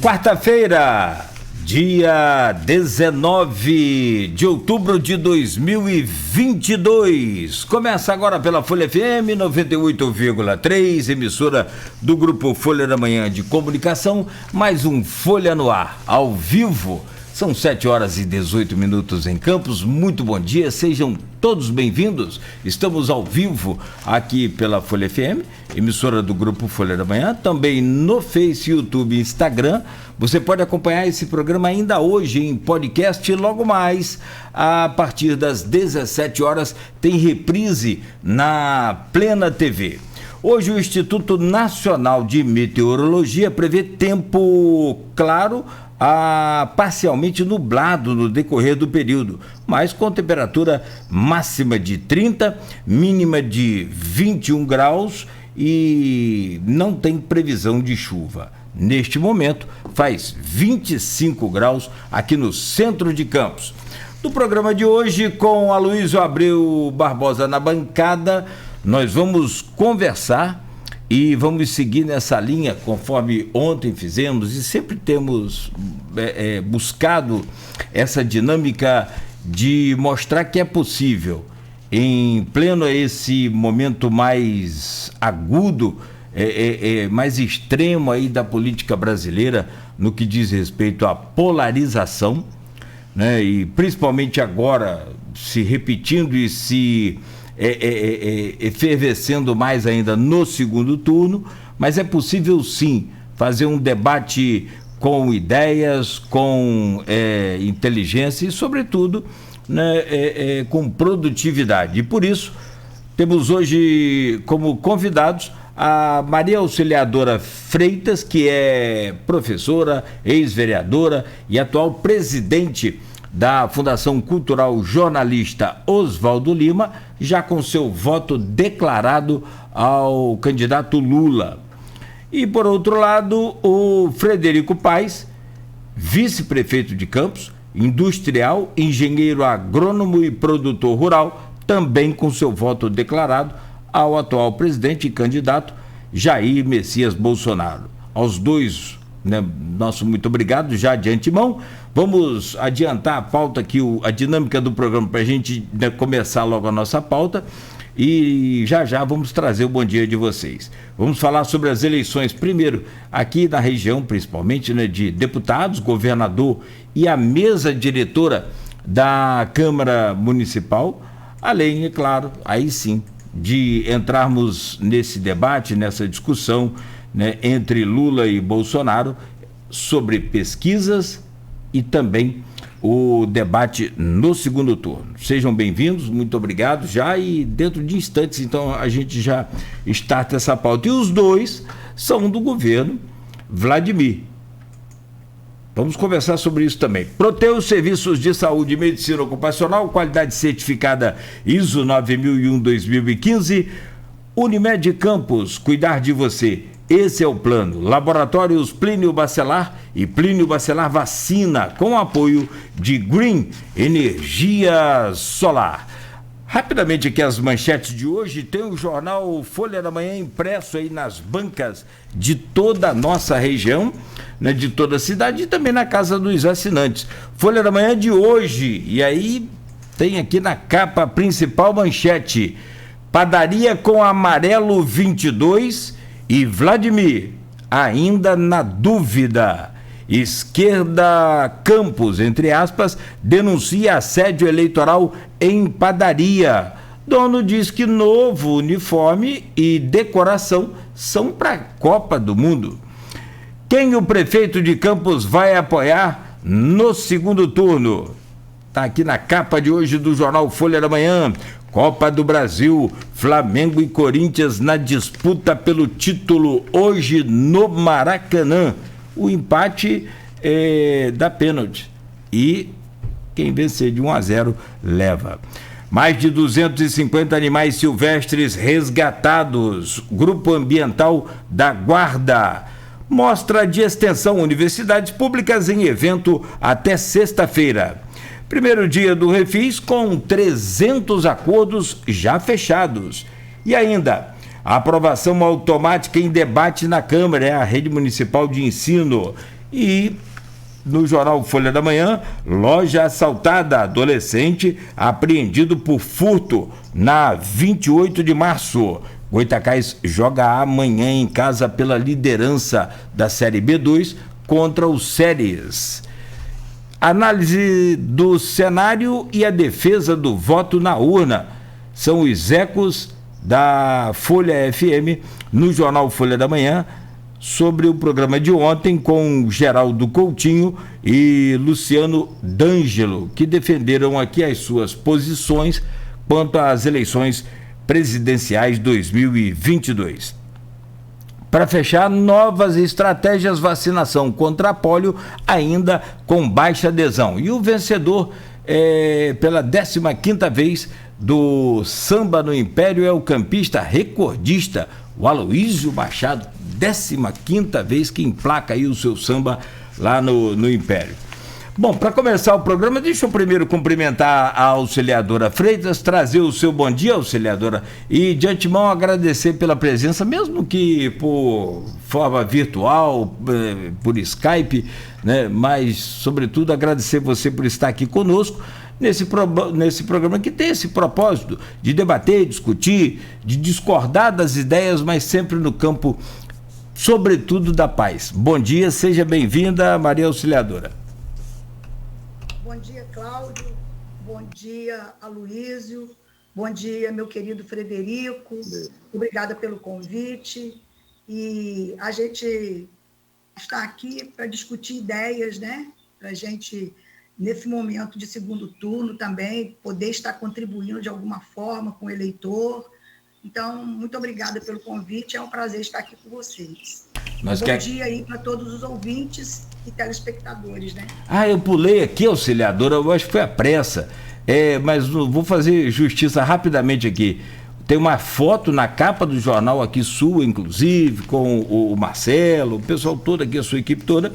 Quarta-feira, dia 19 de outubro de 2022. Começa agora pela Folha FM 98,3, emissora do Grupo Folha da Manhã de Comunicação, mais um Folha no Ar, ao vivo. São 7 horas e 18 minutos em Campos. Muito bom dia, sejam todos bem-vindos. Estamos ao vivo aqui pela Folha FM, emissora do Grupo Folha da Manhã, também no Face, YouTube e Instagram. Você pode acompanhar esse programa ainda hoje em podcast e logo mais, a partir das 17 horas, tem reprise na Plena TV. Hoje o Instituto Nacional de Meteorologia prevê tempo claro a parcialmente nublado no decorrer do período, mas com temperatura máxima de 30, mínima de 21 graus e não tem previsão de chuva. Neste momento faz 25 graus aqui no centro de Campos. No programa de hoje, com Aloysio Abreu Barbosa na bancada, nós vamos conversar e vamos seguir nessa linha, conforme ontem fizemos, e sempre temos buscado essa dinâmica de mostrar que é possível, em pleno esse momento mais agudo, mais extremo aí da política brasileira, no que diz respeito à polarização, né? E principalmente agora se repetindo e se efervescendo mais ainda no segundo turno, mas é possível sim fazer um debate com ideias, com inteligência e sobretudo, né, com produtividade. E por isso temos hoje como convidados a Maria Auxiliadora Freitas, que é professora, ex-vereadora e atual presidente da Fundação Cultural Jornalista Oswaldo Lima, já com seu voto declarado ao candidato Lula. E, por outro lado, o Frederico Paes, vice-prefeito de Campos, industrial, engenheiro agrônomo e produtor rural, também com seu voto declarado ao atual presidente e candidato Jair Messias Bolsonaro. Aos dois, né, nosso muito obrigado já de antemão. Vamos adiantar a pauta aqui, a dinâmica do programa, para a gente, né, começar logo a nossa pauta e já vamos trazer o bom dia de vocês. Vamos falar sobre as eleições, primeiro aqui na região, principalmente, né, de deputados, governador e a mesa diretora da Câmara Municipal, além, é claro, aí sim, de entrarmos nesse debate, nessa discussão, né, entre Lula e Bolsonaro sobre pesquisas e também o debate no segundo turno. Sejam bem-vindos, muito obrigado já, e dentro de instantes então a gente já starta essa pauta. E os dois são do governo Vladimir. Vamos conversar sobre isso também. Proteus Serviços de Saúde e Medicina Ocupacional, qualidade certificada ISO 9001-2015, Unimed Campos, cuidar de você. Esse é o plano. Laboratórios Plínio Bacelar e Plínio Bacelar Vacina, com apoio de Green Energia Solar. Rapidamente aqui as manchetes de hoje. Tem o jornal Folha da Manhã impresso aí nas bancas de toda a nossa região, né, de toda a cidade e também na casa dos assinantes. Folha da Manhã de hoje, e aí tem aqui na capa principal manchete: padaria com amarelo 22 e Vladimir ainda na dúvida. Esquerda Campos, entre aspas, denuncia assédio eleitoral em padaria. Dono diz que novo uniforme e decoração são para a Copa do Mundo. Quem o prefeito de Campos vai apoiar no segundo turno? Está aqui na capa de hoje do jornal Folha da Manhã. Copa do Brasil, Flamengo e Corinthians na disputa pelo título hoje no Maracanã. O empate dá pênalti e quem vencer de 1-0 leva. Mais de 250 animais silvestres resgatados. Grupo Ambiental da Guarda. Mostra de extensão universidades públicas em evento até sexta-feira. Primeiro dia do Refis com 300 acordos já fechados. E ainda, a aprovação automática em debate na Câmara, a Rede Municipal de Ensino. E no jornal Folha da Manhã, loja assaltada, adolescente apreendido por furto na 28 de março. Goitacás joga amanhã em casa pela liderança da Série B2 contra o Séries. Análise do cenário e a defesa do voto na urna são os ecos da Folha FM no jornal Folha da Manhã, sobre o programa de ontem com Geraldo Coutinho e Luciano D'Angelo, que defenderam aqui as suas posições quanto às eleições presidenciais 2022. Para fechar, novas estratégias vacinação contra a pólio, ainda com baixa adesão. E o vencedor, pela 15ª vez do Samba no Império, é o campista recordista, o Aloísio Machado, 15ª vez que emplaca aí o seu samba lá no Império. Bom, para começar o programa, deixa eu primeiro cumprimentar a auxiliadora Freitas, trazer o seu bom dia, auxiliadora, e de antemão agradecer pela presença, mesmo que por forma virtual, por Skype, né? Mas, sobretudo, agradecer você por estar aqui conosco nesse programa que tem esse propósito de debater, discutir, de discordar das ideias, mas sempre no campo, sobretudo, da paz. Bom dia, seja bem-vinda, Maria Auxiliadora. Bom dia, Cláudio. Bom dia, Aloísio. Bom dia, meu querido Frederico. Obrigada pelo convite. E a gente está aqui para discutir ideias, né? Para a gente, nesse momento de segundo turno também, poder estar contribuindo de alguma forma com o eleitor. Então, muito obrigada pelo convite. É um prazer estar aqui com vocês. Bom dia aí para todos os ouvintes e telespectadores, né? Eu pulei aqui, auxiliadora, eu acho que foi a pressa, mas vou fazer justiça rapidamente aqui. Tem uma foto na capa do jornal aqui sua, inclusive, com o Marcelo, o pessoal todo aqui, a sua equipe toda,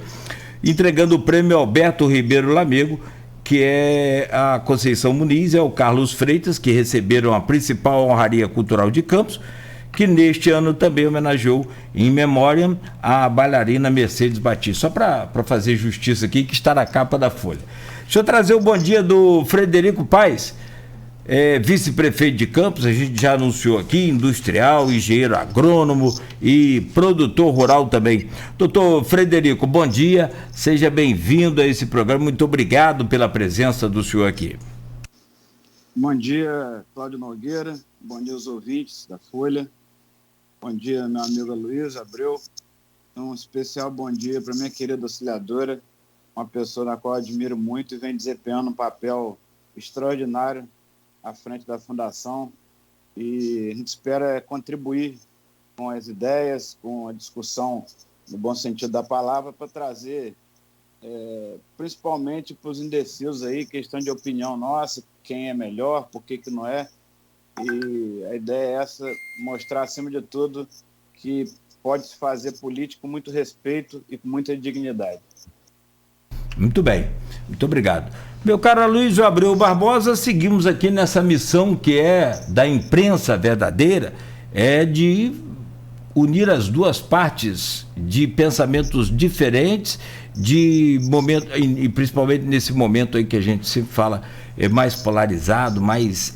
entregando o prêmio Alberto Ribeiro Lamego, que é a Conceição Muniz, é o Carlos Freitas, que receberam a principal honraria cultural de Campos, que neste ano também homenageou em memória a bailarina Mercedes Batista. Só para fazer justiça aqui, que está na capa da Folha. Deixa eu trazer o bom dia do Frederico Paes, vice-prefeito de Campos, a gente já anunciou aqui, industrial, engenheiro agrônomo e produtor rural também. Doutor Frederico, bom dia, seja bem-vindo a esse programa, muito obrigado pela presença do senhor aqui. Bom dia, Cláudio Nogueira, bom dia aos ouvintes da Folha. Bom dia, meu amigo Luiz Abreu. Um especial bom dia para minha querida auxiliadora, uma pessoa na qual eu admiro muito e vem desempenhando um papel extraordinário à frente da Fundação. E a gente espera contribuir com as ideias, com a discussão, no bom sentido da palavra, para trazer, principalmente para os indecisos aí, questão de opinião nossa, quem é melhor, por que não é. E a ideia é essa, mostrar, acima de tudo, que pode-se fazer política com muito respeito e com muita dignidade. Muito bem, muito obrigado. Meu caro Aloísio Abreu Barbosa, seguimos aqui nessa missão que é da imprensa verdadeira, de unir as duas partes de pensamentos diferentes, de momento, e principalmente nesse momento aí que a gente sempre fala, mais polarizado, mais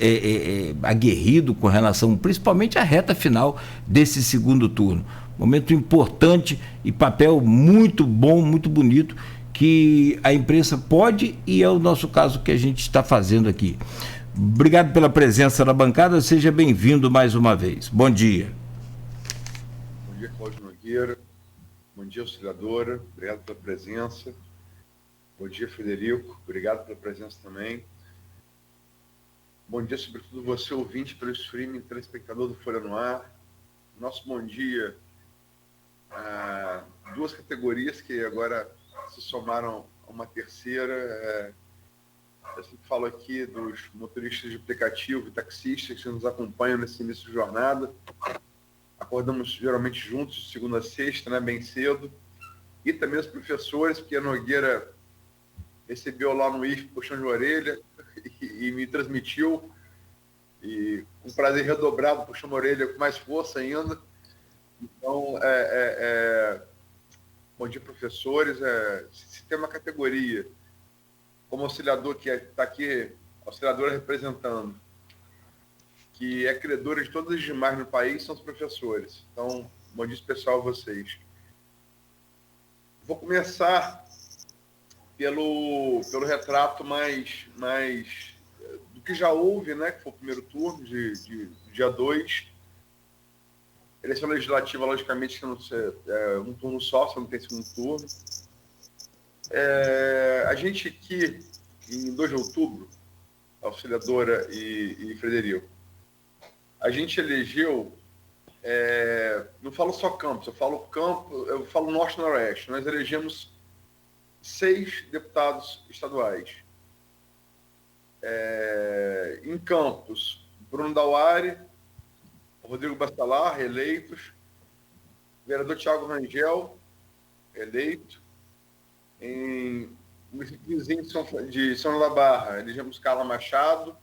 aguerrido com relação, principalmente à reta final desse segundo turno. Momento importante e papel muito bom, muito bonito, que a imprensa pode, e é o nosso caso que a gente está fazendo aqui. Obrigado pela presença na bancada, seja bem-vindo mais uma vez. Bom dia. Bom dia, Cláudio Nogueira. Bom dia, auxiliadora. Obrigado pela presença. Bom dia, Frederico. Obrigado pela presença também. Bom dia, sobretudo você, ouvinte, pelo streaming, telespectador do Folha no Ar. Nosso bom dia a duas categorias que agora se somaram a uma terceira. Eu sempre falo aqui dos motoristas de aplicativo e taxistas que nos acompanham nesse início de jornada. Acordamos geralmente juntos, de segunda a sexta, né, bem cedo. E também os professores, porque a Nogueira recebeu lá no IF puxão de orelha e me transmitiu, e com prazer redobrado, puxando a orelha com mais força ainda. Então, Bom dia, professores. Se tem uma categoria, como auxiliador que está aqui, auxiliadora representando, que é credora de todas as demais no país, são os professores. Então, bom dia especial a vocês. Vou começar pelo retrato mais do que já houve, né, que foi o primeiro turno, de dia 2. Eleição legislativa, logicamente, que não é um turno só, não tem segundo turno. A gente aqui, em 2 de outubro, auxiliadora e Frederico, a gente elegeu, não falo só Campos, eu falo Norte e Noroeste. Nós elegemos 6 deputados estaduais. Em Campos, Bruno Dauari, Rodrigo Bastalar, eleitos. Vereador Thiago Rangel, eleito. Em município vizinho de São João da Barra, elegemos Carla Machado.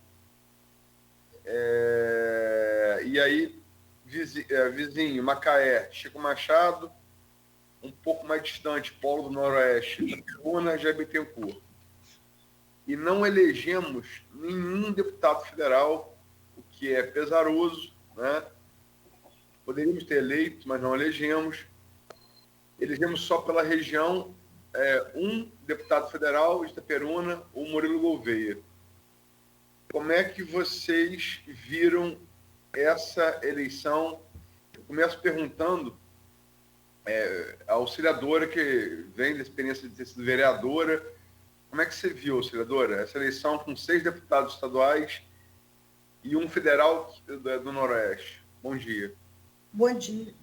E aí, vizinho, Macaé, Chico Machado. Um pouco mais distante, Polo do Noroeste, Itaperuna, Jair Bittencourt. E não elegemos nenhum deputado federal, o que é pesaroso, né? Poderíamos ter eleito, mas não elegemos. Elegemos só pela região um deputado federal, Itaperuna, o Murilo Gouveia. Como é que vocês viram essa eleição? Eu começo perguntando a auxiliadora, que vem da experiência de ter sido vereadora. Como é que você viu, auxiliadora, essa eleição com 6 deputados estaduais e um federal do Noroeste? Bom dia. Bom dia.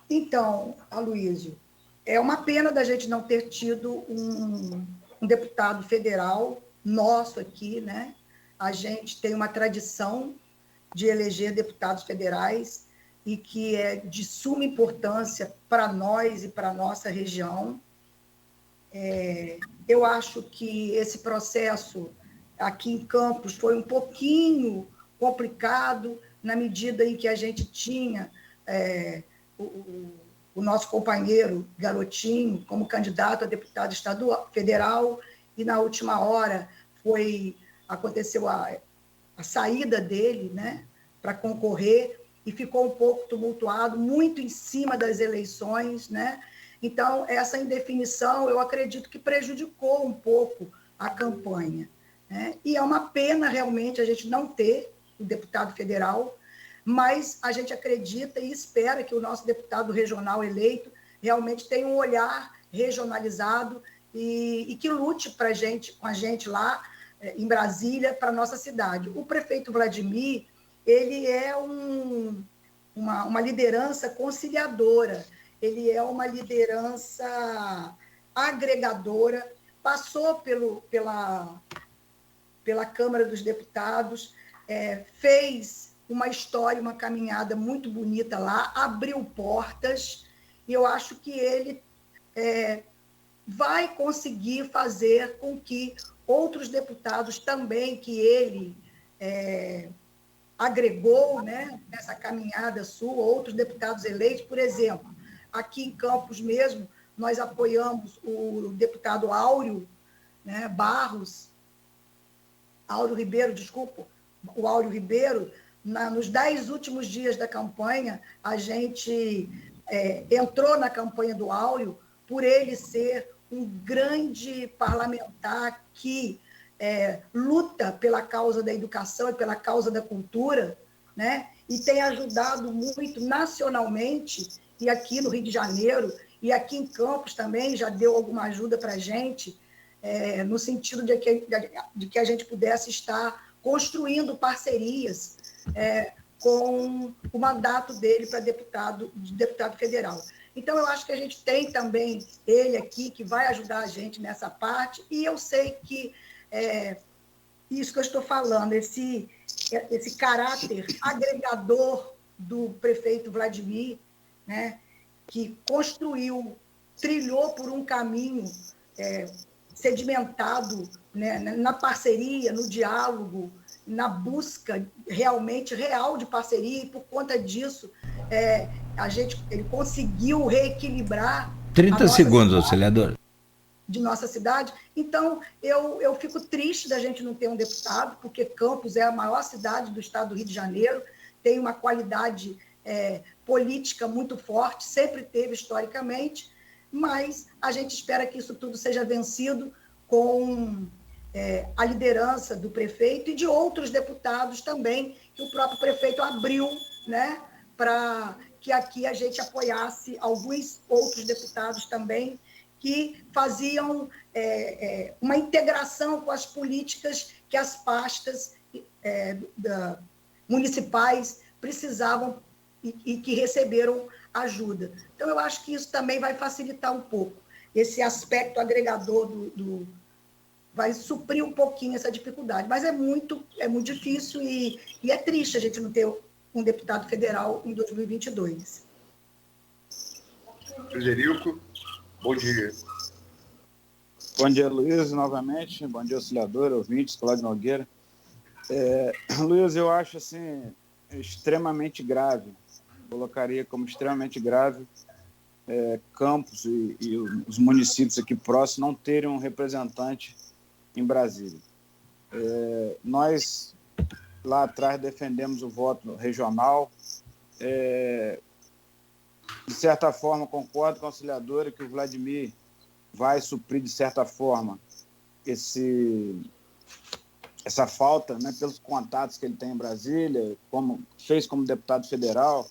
Então, Aloysio, é uma pena da gente não ter tido um deputado federal nosso aqui, né? A gente tem uma tradição de eleger deputados federais e que é de suma importância para nós e para a nossa região. Eu acho que esse processo aqui em Campos foi um pouquinho complicado, na medida em que a gente tinha o nosso companheiro Garotinho como candidato a deputado federal, e na última hora aconteceu a saída dele, né, para concorrer, e ficou um pouco tumultuado, muito em cima das eleições, né? Então, essa indefinição, eu acredito que prejudicou um pouco a campanha, né? E é uma pena, realmente, a gente não ter o deputado federal, mas a gente acredita e espera que o nosso deputado regional eleito realmente tenha um olhar regionalizado e que lute com a gente lá em Brasília, para a nossa cidade. O prefeito Vladimir, ele é uma liderança conciliadora, ele é uma liderança agregadora, passou pela Câmara dos Deputados, fez uma história, uma caminhada muito bonita lá, abriu portas, e eu acho que ele vai conseguir fazer com que outros deputados também, que ele agregou, né, nessa caminhada sua, outros deputados eleitos, por exemplo, aqui em Campos mesmo, nós apoiamos o deputado Áureo, né, Áureo Ribeiro, nos 10 últimos dias da campanha, a gente entrou na campanha do Áureo por ele ser um grande parlamentar que luta pela causa da educação e pela causa da cultura, né? E tem ajudado muito nacionalmente, e aqui no Rio de Janeiro, e aqui em Campos também já deu alguma ajuda para a gente, no sentido de que a gente pudesse estar construindo parcerias com o mandato dele para deputado federal. Então, eu acho que a gente tem também ele aqui, que vai ajudar a gente nessa parte, e eu sei que isso que eu estou falando, esse caráter agregador do prefeito Vladimir, né, que trilhou por um caminho sedimentado, né, na parceria, no diálogo, na busca realmente real de parceria, e por conta disso ele conseguiu reequilibrar 30 segundos, auxiliadora. De nossa cidade. Então, eu fico triste da gente não ter um deputado, porque Campos é a maior cidade do estado do Rio de Janeiro, tem uma qualidade política muito forte, sempre teve historicamente, mas a gente espera que isso tudo seja vencido com a liderança do prefeito e de outros deputados também, que o próprio prefeito abriu, né, para que aqui a gente apoiasse alguns outros deputados também, que faziam uma integração com as políticas que as pastas municipais precisavam e que receberam ajuda. Então, eu acho que isso também vai facilitar um pouco. Esse aspecto agregador vai suprir um pouquinho essa dificuldade. Mas é muito difícil e é triste a gente não ter um deputado federal em 2022. Frederico, bom dia. Bom dia, Luiz, novamente. Bom dia, auxiliador, ouvintes, Cláudio Nogueira. Luiz, eu acho assim, extremamente grave, colocaria como extremamente grave Campos e os municípios aqui próximos não terem um representante em Brasília. Nós, lá atrás, defendemos o voto regional. De certa forma, concordo com a auxiliadora que o Vladimir vai suprir, de certa forma, essa falta, né, pelos contatos que ele tem em Brasília, fez como deputado federal.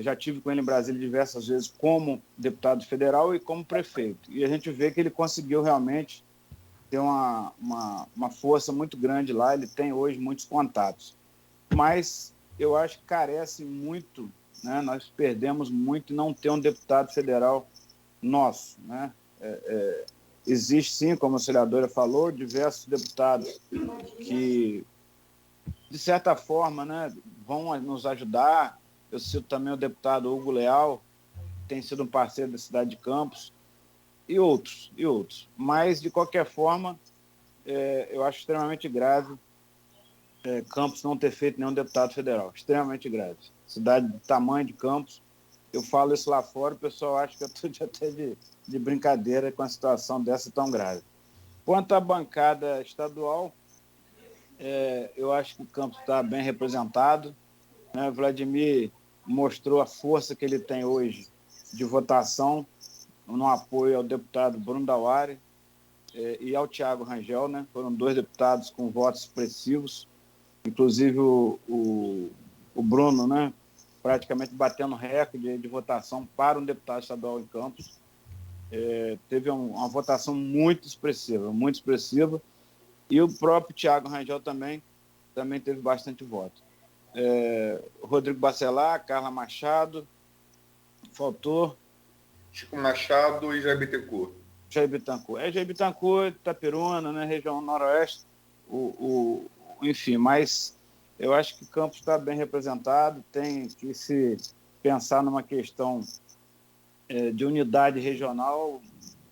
Já tive com ele em Brasília diversas vezes como deputado federal e como prefeito. E a gente vê que ele conseguiu realmente ter uma força muito grande lá, ele tem hoje muitos contatos. Mas eu acho que carece muito, né, nós perdemos muito em não ter um deputado federal nosso, né? Existe, sim, como a auxiliadora falou, diversos deputados que, de certa forma, né, vão nos ajudar. Eu cito também o deputado Hugo Leal, que tem sido um parceiro da cidade de Campos, e outros. Mas, de qualquer forma, eu acho extremamente grave Campos não ter feito nenhum deputado federal. Extremamente grave. Cidade do tamanho de Campos, eu falo isso lá fora, o pessoal acha que eu estou até de brincadeira com a situação dessa tão grave. Quanto à bancada estadual, eu acho que o Campos está bem representado, né? Vladimir mostrou a força que ele tem hoje de votação no apoio ao deputado Bruno Dauari e ao Thiago Rangel, né? Foram 2 deputados com votos expressivos, inclusive o Bruno, né, praticamente batendo recorde de votação para um deputado estadual em Campos. Teve uma votação muito expressiva, e o próprio Thiago Rangel também teve bastante voto. Rodrigo Bacelar, Carla Machado, faltou... Chico Machado e Jair Bittencourt. Jair Bittencourt, Itaperuna, né, região noroeste, enfim, mas eu acho que Campos está bem representado, tem que se pensar numa questão de unidade regional,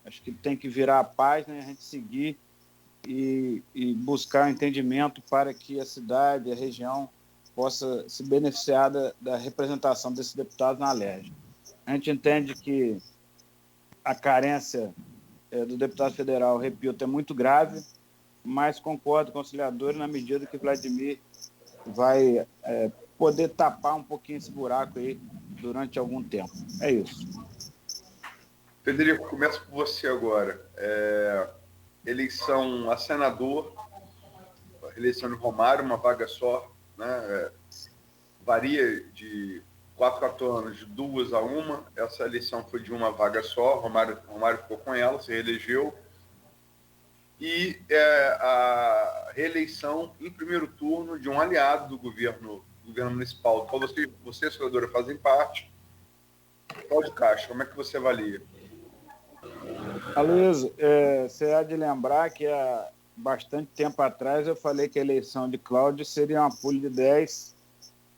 acho que tem que virar a página e a gente seguir e buscar um entendimento para que a cidade, a região, possa se beneficiar da representação desses deputados na Alerj. A gente entende que a carência do deputado federal, repito, é muito grave, mas concordo com o auxiliador na medida que Vladimir vai poder tapar um pouquinho esse buraco aí durante algum tempo. É isso. Frederico, começo por você agora. Eleição a senador, eleição de Romário, uma vaga só, né? Varia de 4 anos, de 2 a 1. Essa eleição foi de uma vaga só, Romário ficou com ela, se reelegeu. E a reeleição em primeiro turno de um aliado do governo municipal, do qual você, senadora, fazem parte, Cláudio Castro. Como é que você avalia? Aloysio, você há de lembrar que há bastante tempo atrás eu falei que a eleição de Cláudio seria uma pulha de 10.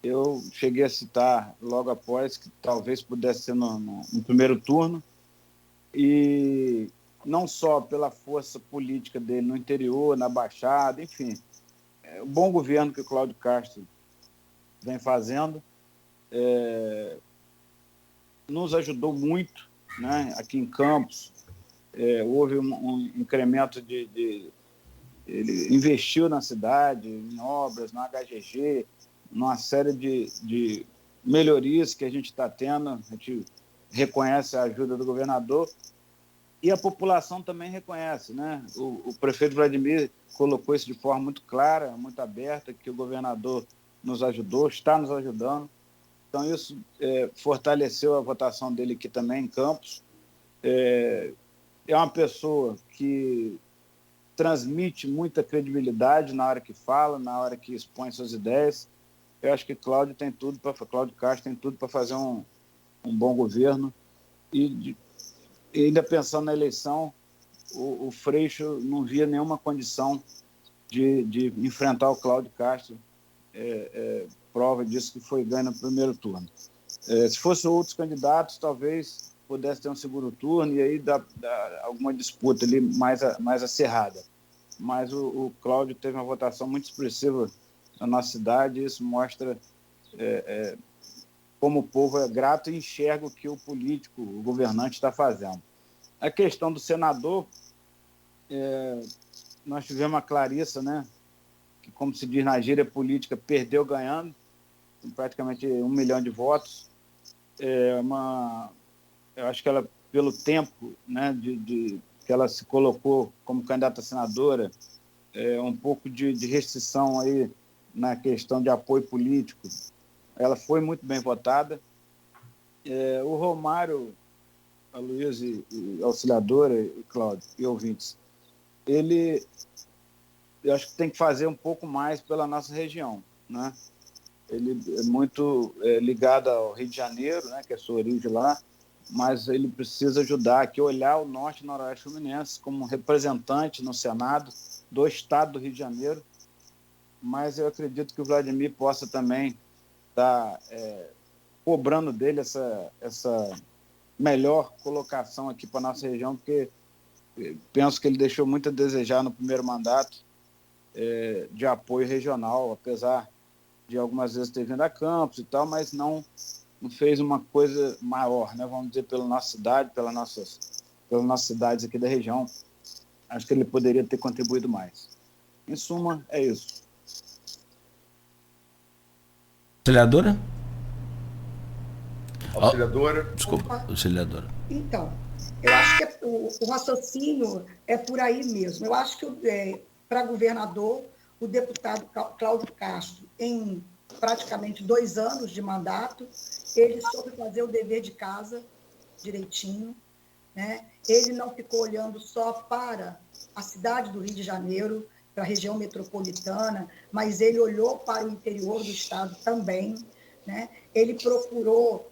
Eu cheguei a citar logo após que talvez pudesse ser no primeiro turno, e não só pela força política dele no interior, na Baixada, enfim, o bom governo que o Cláudio Castro vem fazendo nos ajudou muito né? Aqui em Campos, houve um incremento ele investiu na cidade, em obras, no HGG, numa série de melhorias que a gente está tendo. A gente reconhece a ajuda do governador e a população também reconhece, né? O prefeito Vladimir colocou isso de forma muito clara, muito aberta, que o governador nos ajudou, está nos ajudando. Então, isso fortaleceu a votação dele aqui também em Campos. É uma pessoa que transmite muita credibilidade na hora que fala, na hora que expõe suas ideias. Eu acho que Cláudio Castro tem tudo para fazer um bom governo. E ainda pensando na eleição, o Freixo não via nenhuma condição de enfrentar o Cláudio Castro. Prova disso que foi ganho no primeiro turno. Se fossem outros candidatos, talvez pudesse ter um segundo turno e aí dar alguma disputa ali mais acirrada. Mas o Cláudio teve uma votação muito expressiva na nossa cidade, e isso mostra como o povo é grato e enxerga o que o político, o governante está fazendo. A questão do senador, nós tivemos a Clarissa, né, que, como se diz na gíria política, perdeu ganhando, com praticamente 1 milhão de votos. Eu acho que ela, pelo tempo, né, que ela se colocou como candidata a senadora, um pouco de restrição aí na questão de apoio político, ela foi muito bem votada. O Romário, a Luísa e Auxiliadora, e Cláudio, e ouvintes, eu acho que tem que fazer um pouco mais pela nossa região, né? Ele é muito ligado ao Rio de Janeiro, né, que é a sua origem lá, mas ele precisa ajudar aqui a olhar o Norte e Noroeste Fluminense como representante no Senado do Estado do Rio de Janeiro. Mas eu acredito que o Vladimir possa também estar cobrando dele essa melhor colocação aqui para a nossa região, porque penso que ele deixou muito a desejar no primeiro mandato de apoio regional, apesar de algumas vezes ter vindo a Campos e tal, mas não fez uma coisa maior, né? Vamos dizer, pela nossa cidade, pelas nossas cidades aqui da região. Acho que ele poderia ter contribuído mais. Em suma, é isso. Auxiliadora? Auxiliadora. Desculpa, auxiliadora. Então, eu acho que o raciocínio é por aí mesmo. Eu acho que, para governador, o deputado Cláudio Castro, em praticamente 2 anos de mandato, ele soube fazer o dever de casa direitinho, né? Ele não ficou olhando só para a cidade do Rio de Janeiro, para a região metropolitana, mas ele olhou para o interior do estado também, né? Ele procurou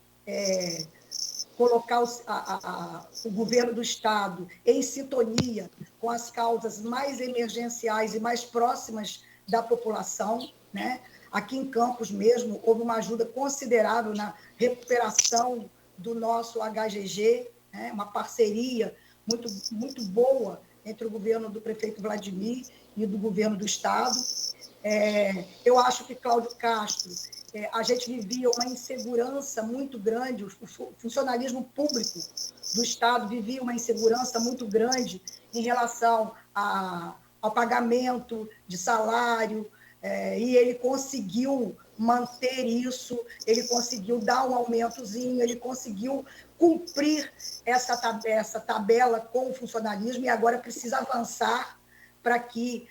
colocar o governo do estado em sintonia com as causas mais emergenciais e mais próximas da população, né? Aqui em Campos mesmo, houve uma ajuda considerável na recuperação do nosso HGG, né? Uma parceria muito, muito boa entre o governo do prefeito Vladimir e do governo do estado. Eu acho que Cláudio Castro, a gente vivia uma insegurança muito grande, o funcionalismo público do estado vivia uma insegurança muito grande em relação ao pagamento de salário, e ele conseguiu manter isso, ele conseguiu dar um aumentozinho, ele conseguiu cumprir essa tabela com o funcionalismo e agora precisa avançar para que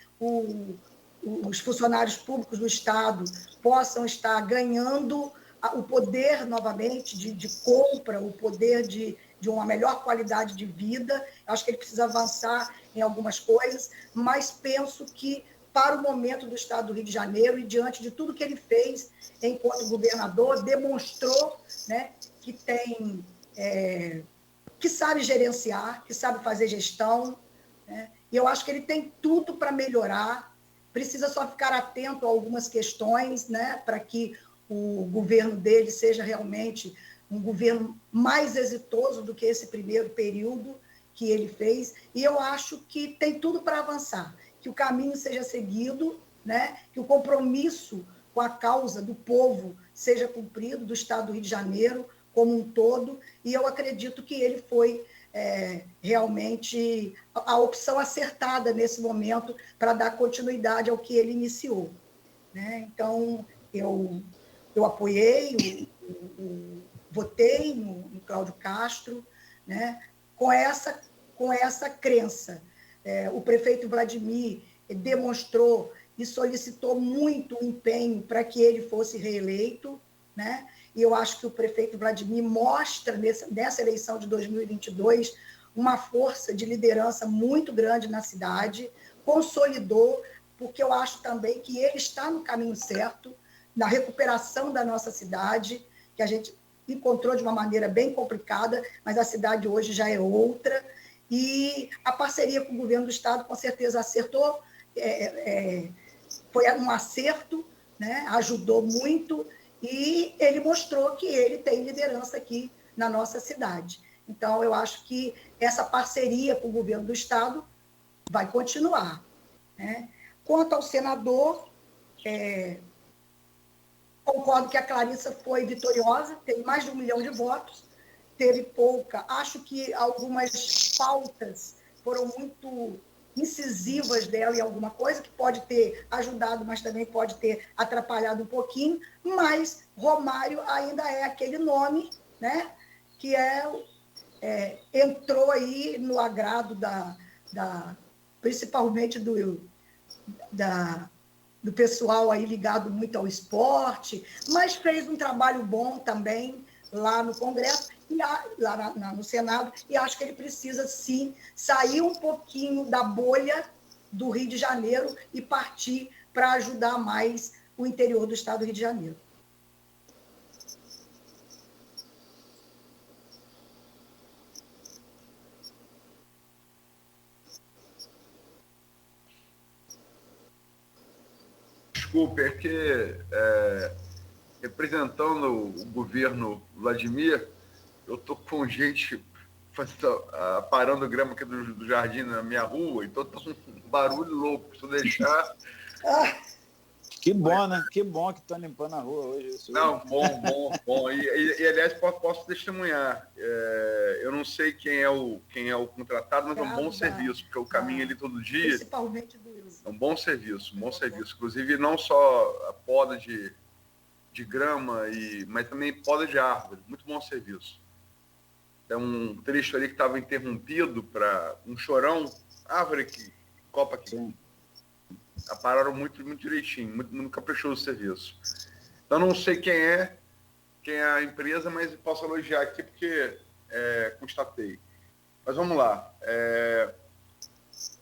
os funcionários públicos do Estado possam estar ganhando o poder novamente de compra, o poder de uma melhor qualidade de vida. Acho que ele precisa avançar em algumas coisas, mas penso que, para o momento do Estado do Rio de Janeiro e diante de tudo que ele fez enquanto governador, demonstrou, né, que sabe gerenciar, que sabe fazer gestão, né? E eu acho que ele tem tudo para melhorar, precisa só ficar atento a algumas questões, né, para que o governo dele seja realmente um governo mais exitoso do que esse primeiro período que ele fez, e eu acho que tem tudo para avançar, que o caminho seja seguido, né, que o compromisso com a causa do povo seja cumprido, do Estado do Rio de Janeiro, como um todo, e eu acredito que ele foi realmente a opção acertada nesse momento para dar continuidade ao que ele iniciou, né? Então, eu apoiei, votei no Cláudio Castro, né? com essa crença. O prefeito Vladimir demonstrou e solicitou muito empenho para que ele fosse reeleito, né? E eu acho que o prefeito Vladimir mostra, nessa eleição de 2022, uma força de liderança muito grande na cidade, consolidou, porque eu acho também que ele está no caminho certo, na recuperação da nossa cidade, que a gente encontrou de uma maneira bem complicada, mas a cidade hoje já é outra, e a parceria com o governo do Estado, com certeza, acertou, foi um acerto, né? Ajudou muito, e ele mostrou que ele tem liderança aqui na nossa cidade. Então, eu acho que essa parceria com o governo do Estado vai continuar, né? Quanto ao senador, concordo que a Clarissa foi vitoriosa, teve mais de 1 milhão de votos, teve pouca. Acho que algumas pautas foram muito incisivas dela em alguma coisa, que pode ter ajudado, mas também pode ter atrapalhado um pouquinho, mas Romário ainda é aquele nome, né, que entrou aí no agrado principalmente do pessoal aí ligado muito ao esporte, mas fez um trabalho bom também lá no Congresso, lá no Senado, e acho que ele precisa, sim, sair um pouquinho da bolha do Rio de Janeiro e partir para ajudar mais o interior do estado do Rio de Janeiro. Desculpe, é que representando o governo Vladimir, eu estou com gente parando grama aqui do jardim na minha rua, então está um barulho louco. Se eu deixar... Que bom, né? Que bom que estão limpando a rua hoje. Não, bom. E aliás, posso testemunhar. Eu não sei quem é o contratado, mas é um bom serviço, porque eu caminho ali todo dia. Principalmente do Wilson. É um bom serviço. Inclusive, não só a poda de grama, mas também poda de árvore. Muito bom serviço. É um trecho ali que estava interrompido para um chorão, árvore que copa aqui. Sim. Pararam muito direitinho, muito caprichoso o serviço. Então, não sei quem é a empresa, mas posso elogiar aqui porque constatei. Mas vamos lá.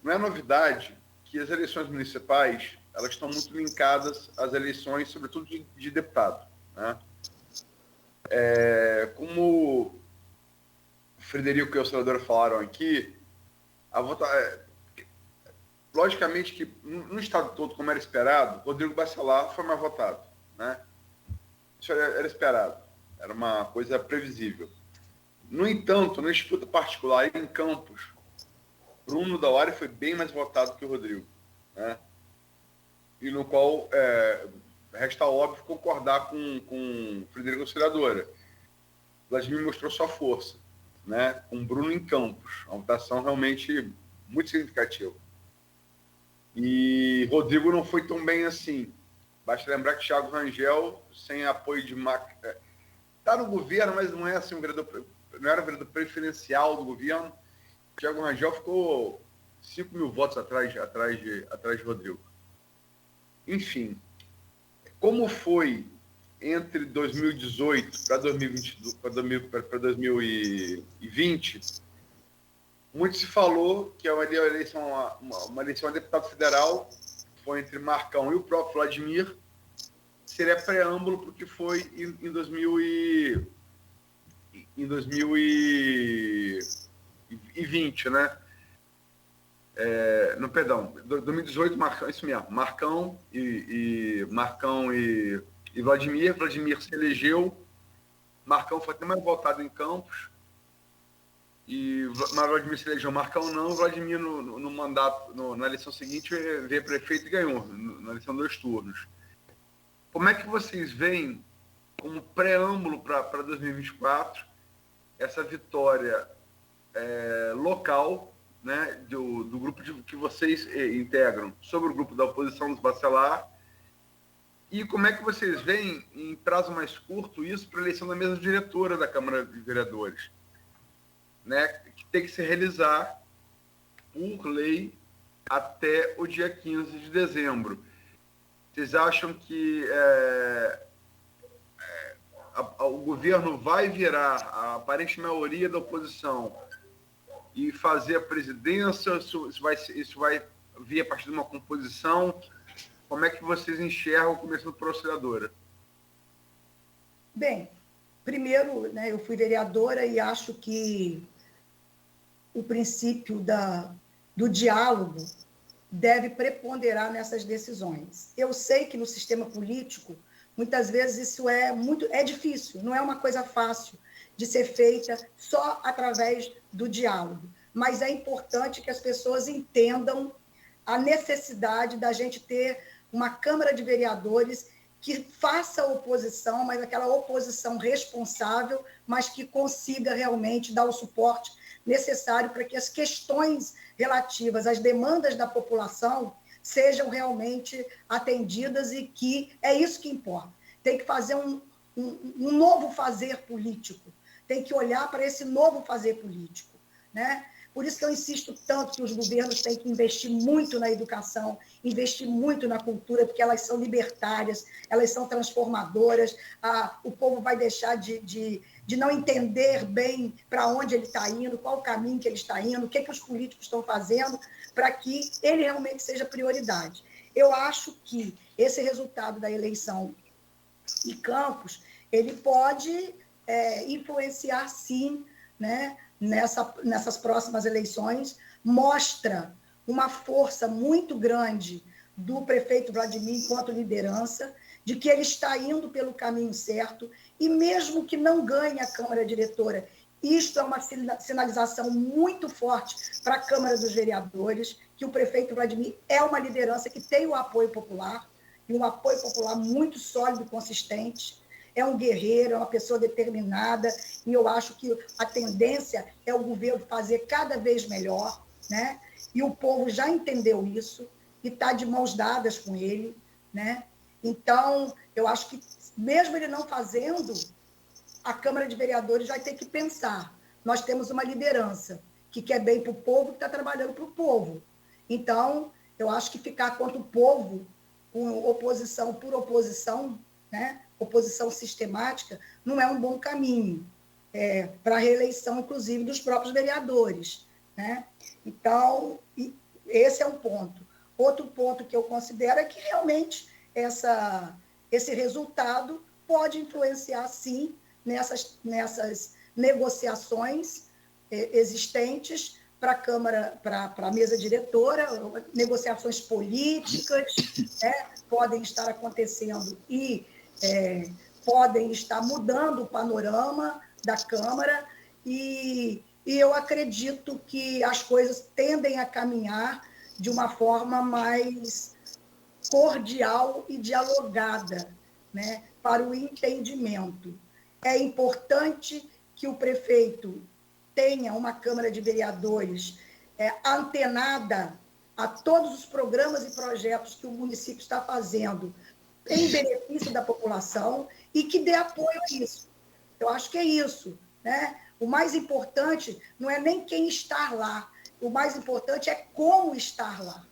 Não é novidade que as eleições municipais elas estão muito linkadas às eleições, sobretudo de deputado, né? Como o Frederico e o senador falaram aqui, a votação... Logicamente que no estado todo, como era esperado, Rodrigo Bacelar foi mais votado, né? Isso era esperado, era uma coisa previsível. No entanto, na disputa particular em Campos, Bruno Dauari foi bem mais votado que o Rodrigo, né? E no qual resta óbvio concordar com Frederico Auxiliadora. Vladimir mostrou sua força, né? Com Bruno em Campos, uma votação realmente muito significativa. E Rodrigo não foi tão bem assim. Basta lembrar que Thiago Rangel, sem apoio de está no governo, mas não é assim não era um vereador preferencial do governo. Thiago Rangel ficou 5 mil votos atrás de Rodrigo. Enfim, como foi entre 2018 para 2020, muito se falou que uma eleição a deputado federal foi entre Marcão e o próprio Vladimir, seria preâmbulo para o que foi em 2020, né? No perdão, 2018, Marcão, isso mesmo, Marcão e Vladimir. Vladimir se elegeu, Marcão foi até mais votado em Campos. E Vladimir se elegeu, Marcão não, Vladimir no mandato, na eleição seguinte, veio prefeito e ganhou, na eleição 2 turnos. Como é que vocês veem como preâmbulo para 2024, essa vitória local, né, do grupo que vocês integram sobre o grupo da oposição dos Bacelar, e como é que vocês veem, em prazo mais curto, isso para a eleição da mesa diretora da Câmara de Vereadores, né, que tem que se realizar por lei até o dia 15 de dezembro. Vocês acham que o governo vai virar a aparente maioria da oposição e fazer a presidência? Isso vai vir a partir de uma composição? Como é que vocês enxergam começando por auxiliadora? Bem, primeiro, né, eu fui vereadora e acho que o princípio do diálogo deve preponderar nessas decisões. Eu sei que no sistema político, muitas vezes isso é difícil, não é uma coisa fácil de ser feita só através do diálogo, mas é importante que as pessoas entendam a necessidade da gente ter uma Câmara de Vereadores que faça oposição, mas aquela oposição responsável, mas que consiga realmente dar o suporte necessário para que as questões relativas às demandas da população sejam realmente atendidas, e que é isso que importa. Tem que fazer um novo fazer político, tem que olhar para esse novo fazer político, né? Por isso que eu insisto tanto que os governos têm que investir muito na educação, investir muito na cultura, porque elas são libertárias, elas são transformadoras. O povo vai deixar de não entender bem para onde ele está indo, qual o caminho que ele está indo, o que os políticos estão fazendo, para que ele realmente seja prioridade. Eu acho que esse resultado da eleição de Campos, ele pode influenciar, sim, né, nessas próximas eleições, mostra uma força muito grande do prefeito Vladimir enquanto liderança, de que ele está indo pelo caminho certo, e mesmo que não ganhe a Câmara Diretora, isto é uma sinalização muito forte para a Câmara dos Vereadores, que o prefeito Vladimir é uma liderança que tem o apoio popular, e um apoio popular muito sólido e consistente. É um guerreiro, é uma pessoa determinada, e eu acho que a tendência é o governo fazer cada vez melhor, né? E o povo já entendeu isso e está de mãos dadas com ele, né? Então, eu acho que, mesmo ele não fazendo, a Câmara de Vereadores vai ter que pensar. Nós temos uma liderança que quer bem para o povo, que está trabalhando para o povo. Então, eu acho que ficar contra o povo, com oposição por oposição, né? Oposição sistemática, não é um bom caminho para a reeleição, inclusive, dos próprios vereadores, né? Então, esse é um ponto. Outro ponto que eu considero é que, realmente, esse resultado pode influenciar, sim, nessas negociações existentes para a Câmara, para a mesa diretora, negociações políticas, né, podem estar acontecendo e podem estar mudando o panorama da Câmara, e eu acredito que as coisas tendem a caminhar de uma forma mais cordial e dialogada, né, para o entendimento. É importante que o prefeito tenha uma Câmara de Vereadores antenada a todos os programas e projetos que o município está fazendo em benefício da população, e que dê apoio a isso. Eu acho que é isso, né? O mais importante não é nem quem está lá, o mais importante é como estar lá.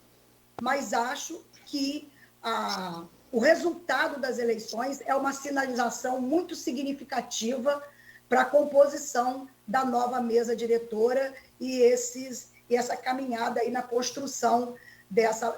Mas acho que o resultado das eleições é uma sinalização muito significativa para a composição da nova mesa diretora e essa caminhada aí na construção dessa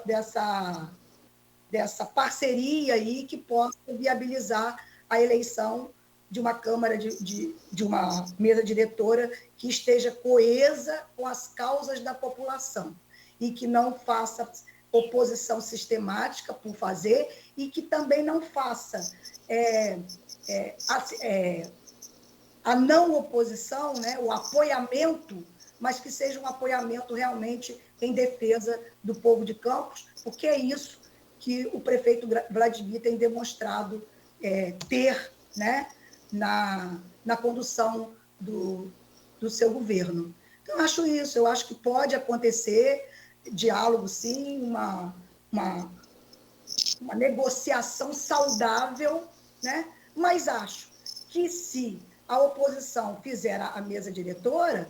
parceria aí que possa viabilizar a eleição de uma Câmara, de uma mesa diretora que esteja coesa com as causas da população e que não faça oposição sistemática por fazer, e que também não faça a não oposição, né, o apoiamento, mas que seja um apoiamento realmente em defesa do povo de Campos, porque é isso que o prefeito Vladimir tem demonstrado ter né, na condução do seu governo. Então, eu acho que pode acontecer diálogo, sim, uma negociação saudável, né? Mas acho que se a oposição fizer a mesa diretora,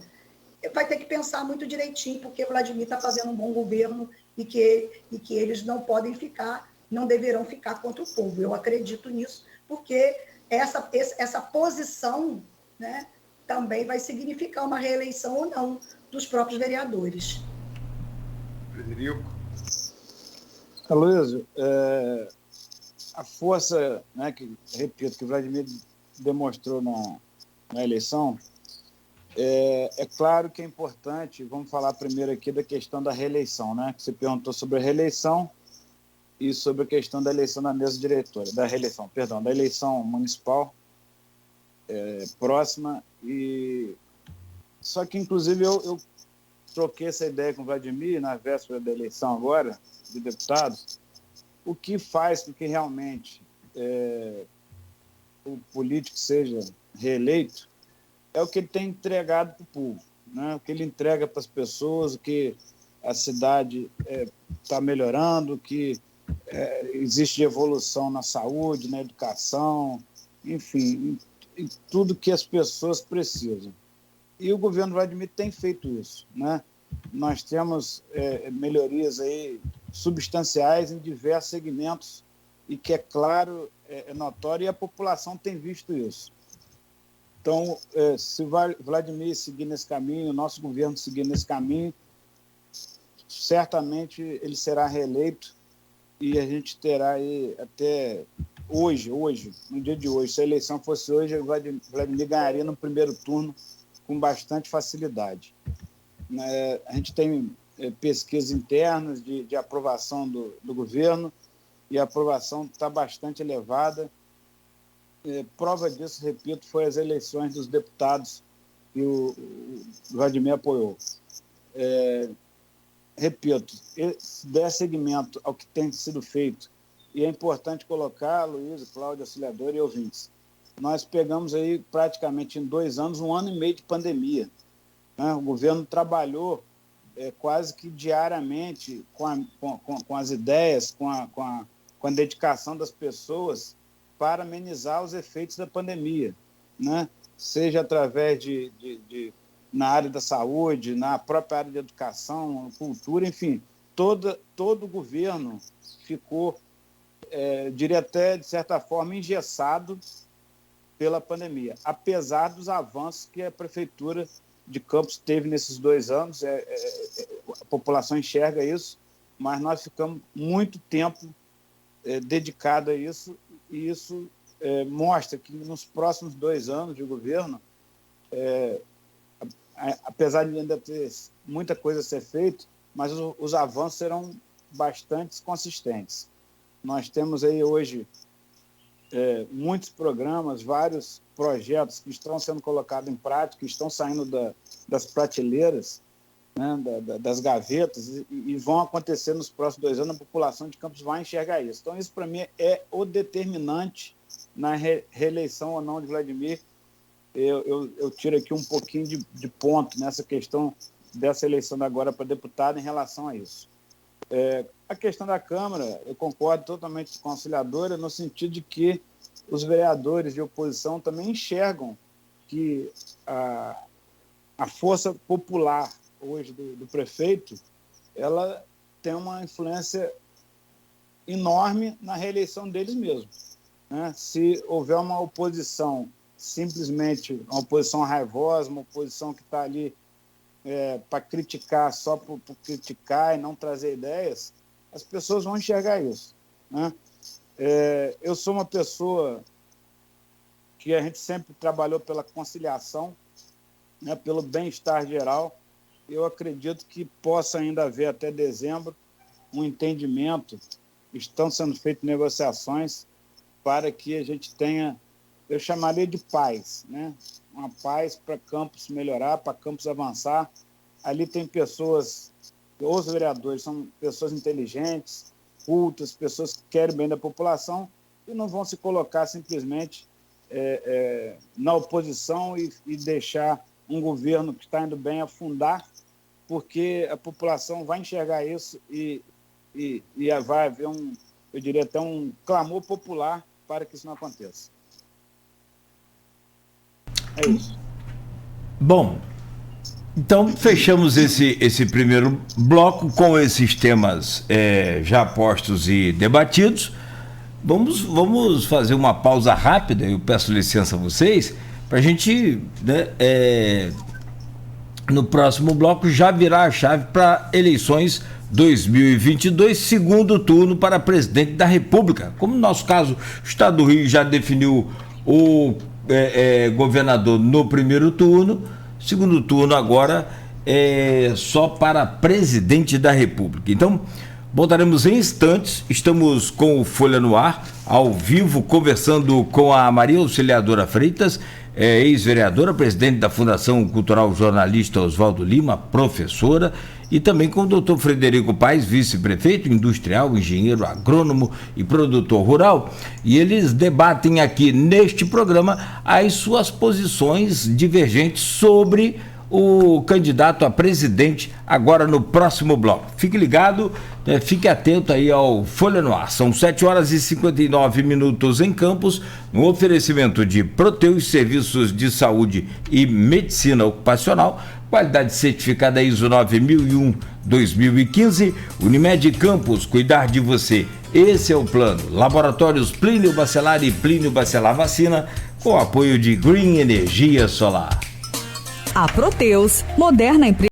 vai ter que pensar muito direitinho, porque Vladimir está fazendo um bom governo e que eles não deverão ficar contra o povo. Eu acredito nisso, porque essa posição, né, também vai significar uma reeleição ou não dos próprios vereadores. Frederico. Aloysio, a força, né, que Vladimir demonstrou na eleição, é claro que é importante. Vamos falar primeiro aqui da questão da reeleição, né? Que você perguntou sobre a reeleição e sobre a questão da eleição da mesa diretora, da eleição municipal próxima. Só que, inclusive, eu troquei essa ideia com o Vladimir na véspera da eleição agora, de deputados, o que faz com que realmente o político seja reeleito é o que ele tem entregado para o povo, né? O que ele entrega para as pessoas, o que a cidade está melhorando, o que existe de evolução na saúde, na educação, enfim, em tudo que as pessoas precisam. E o governo Vladimir tem feito isso, né? Nós temos melhorias aí substanciais em diversos segmentos e que, é claro, é notório, e a população tem visto isso. Então, se o Vladimir seguir nesse caminho, o nosso governo seguir nesse caminho, certamente ele será reeleito e a gente terá aí até hoje, no dia de hoje, se a eleição fosse hoje, o Vladimir ganharia no primeiro turno com bastante facilidade. A gente tem pesquisas internas de aprovação do governo, e a aprovação está bastante elevada. Prova disso, repito, foi as eleições dos deputados que o Vladimir apoiou. Repito, se der seguimento ao que tem sido feito, e é importante colocar, Luiz, Cláudio, auxiliador e ouvintes, nós pegamos aí praticamente em 2 anos, 1 ano e meio de pandemia, né? O governo trabalhou quase que diariamente com as ideias, com a dedicação das pessoas para amenizar os efeitos da pandemia, né? Seja através na área da saúde, na própria área de educação, cultura, enfim, todo o governo ficou, diria até, de certa forma, engessado pela pandemia, apesar dos avanços que a Prefeitura de Campos teve nesses 2 anos. A população enxerga isso, mas nós ficamos muito tempo dedicado a isso, e isso mostra que nos próximos 2 anos de governo, apesar de ainda ter muita coisa a ser feita, mas os avanços serão bastante consistentes. Nós temos aí hoje muitos programas, vários projetos que estão sendo colocados em prática, que estão saindo das prateleiras, né, das gavetas, e vão acontecer nos próximos 2 anos. A população de Campos vai enxergar isso. Então, isso, para mim, é o determinante na reeleição ou não de Vladimir. Eu tiro aqui um pouquinho de ponto nessa questão dessa eleição agora para deputado em relação a isso. A questão da Câmara, eu concordo totalmente com a auxiliadora, no sentido de que os vereadores de oposição também enxergam que a força popular hoje do prefeito, ela tem uma influência enorme na reeleição deles mesmos, né? Se houver uma oposição, simplesmente uma oposição raivosa, uma oposição que está ali para criticar só por criticar e não trazer ideias, as pessoas vão enxergar isso, né? Eu sou uma pessoa que a gente sempre trabalhou pela conciliação, né, pelo bem-estar geral. Eu acredito que possa ainda haver até dezembro um entendimento, estão sendo feitas negociações para que a gente tenha, eu chamaria de paz, né? Uma paz para Campos melhorar, para Campos avançar. Ali tem pessoas, os vereadores são pessoas inteligentes, cultas, pessoas que querem bem da população e não vão se colocar simplesmente na oposição e deixar um governo que está indo bem afundar, porque a população vai enxergar isso e vai haver eu diria até um clamor popular para que isso não aconteça. É isso. Bom, então fechamos esse primeiro bloco com esses temas já postos e debatidos. Vamos fazer uma pausa rápida, eu peço licença a vocês, para a gente, né, no próximo bloco, já virar a chave para eleições 2022, segundo turno para presidente da República. Como no nosso caso, o Estado do Rio já definiu o governador no primeiro turno, segundo turno agora é só para presidente da República. Então, voltaremos em instantes. Estamos com o Folha no Ar, ao vivo, conversando com a Maria Auxiliadora Freitas, ex-vereadora, presidente da Fundação Cultural Jornalista Oswaldo Lima, professora, e também com o doutor Frederico Paes, vice-prefeito, industrial, engenheiro agrônomo e produtor rural. E eles debatem aqui neste programa as suas posições divergentes sobre o candidato a presidente agora no próximo bloco. Fique ligado, fique atento aí ao Folha no Ar. São 7h59 em Campos, no oferecimento de Proteus, serviços de saúde e medicina ocupacional, qualidade certificada ISO 9001-2015, Unimed Campos, cuidar de você. Esse é o plano. Laboratórios Plínio Bacelar e Plínio Bacelar Vacina, com apoio de Green Energia Solar. A Proteus, moderna empresa